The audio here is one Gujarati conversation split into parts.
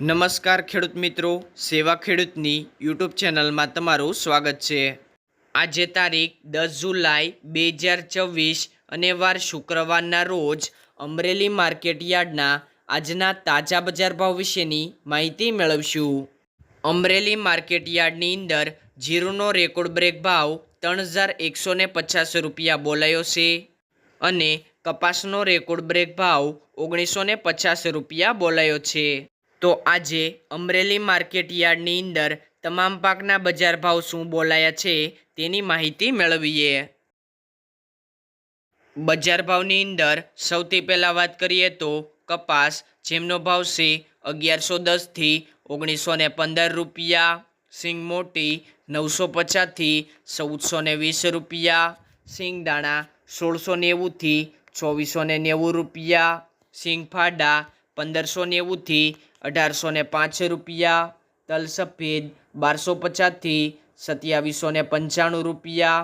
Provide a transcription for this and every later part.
નમસ્કાર ખેડૂત મિત્રો, સેવા ખેડૂતની યુટ્યુબ ચેનલમાં તમારું સ્વાગત છે। આજે તારીખ 10 જુલાઈ 2024 અને વાર શુક્રવારના રોજ અમરેલી માર્કેટ યાર્ડના આજના તાજા બજાર ભાવ વિશેની માહિતી મેળવશું। અમરેલી માર્કેટ યાર્ડની અંદર જીરુનો રેકોર્ડ બ્રેક ભાવ 3150 રૂપિયા બોલાયો છે અને કપાસનો રેકોર્ડ બ્રેક ભાવ 1950 રૂપિયા બોલાયો છે। તો આજે અમરેલી માર્કેટ યાર્ડની અંદર તમામ પાકના બજાર ભાવ શું બોલાયા છે તેની માહિતી મેળવીએ। બજાર ભાવની અંદર સૌથી પહેલાં વાત કરીએ તો કપાસ, જેમનો ભાવ છે 1110 થી 1915 રૂપિયા, સિંગ મોટી 950 થી 1420 રૂપિયા, સિંગ દાણા 1690 થી 2490 રૂપિયા, સિંગ ફાડા 1590 થી 1805 રૂપિયા, તલ સફેદ 1250 થી 2795 રૂપિયા,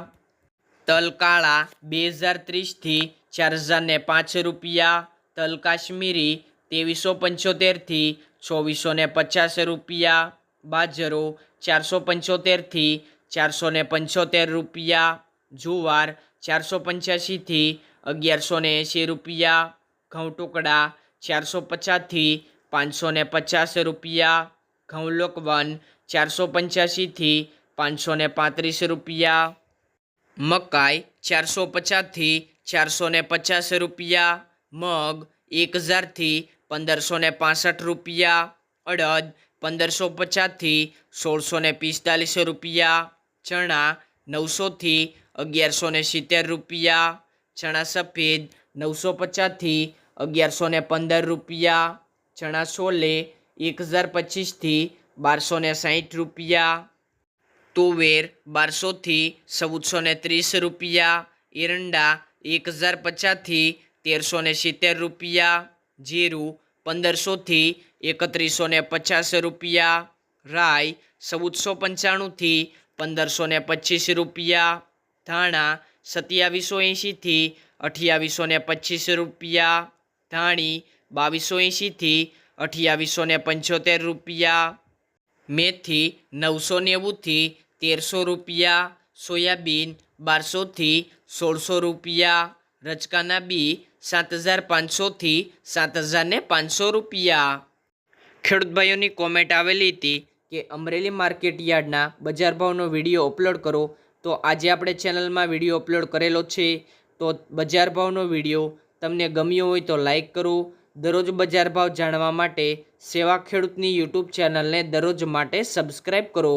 તલ કાળા 2030 થી 4005 રૂપિયા, તલ કાશ્મીરી 2375 થી 2450 રૂપિયા, બાજરો 475 થી 475 રૂપિયા, જુવાર 485 થી 1180 રૂપિયા, ઘઉં ટુકડા 450 થી 550 રૂપિયા, ઘઉં લોકવન 485 થી 535 રૂપિયા, મકાઈ 450 થી 450 રૂપિયા, મગ 1000 થી 1565 રૂપિયા, અડદ 1550 થી 1645 રૂપિયા, ચણા 900 થી 1170 રૂપિયા, ચણા સફેદ 950 થી 1115 રૂપિયા, ચણા છોલે 1025 થી 1260 રૂપિયા, તુવેર 1200 થી 1430 રૂપિયા, એરંડા 1050 થી 1370 રૂપિયા, જીરું 1500 થી 3150 રૂપિયા, રાઈ 1495 થી 1525 રૂપિયા, ધાણા 2780 થી 2825 રૂપિયા, ધાણી 2280 થી 2875 રૂપિયા, મેથી 990 થી 1300 રૂપિયા, સોયાબીન 1200 થી 1600 રૂપિયા, રચકાના બી 7500 થી 7500 રૂપિયા। ખેડૂત ભાઈઓની કોમેન્ટ આવેલી હતી કે અમરેલી માર્કેટ યાર્ડના બજાર ભાવનો વિડીયો અપલોડ કરો, તો આજે આપણે ચેનલમાં વિડીયો અપલોડ કરેલો છે। તો બજાર ભાવનો વિડીયો તમને ગમ્યો હોય તો લાઈક કરો। દરરોજ બજાર ભાવ જાણવા માટે સેવા ખેડૂતની યુટ્યુબ ચેનલને દરરોજ માટે સબસ્ક્રાઈબ કરો।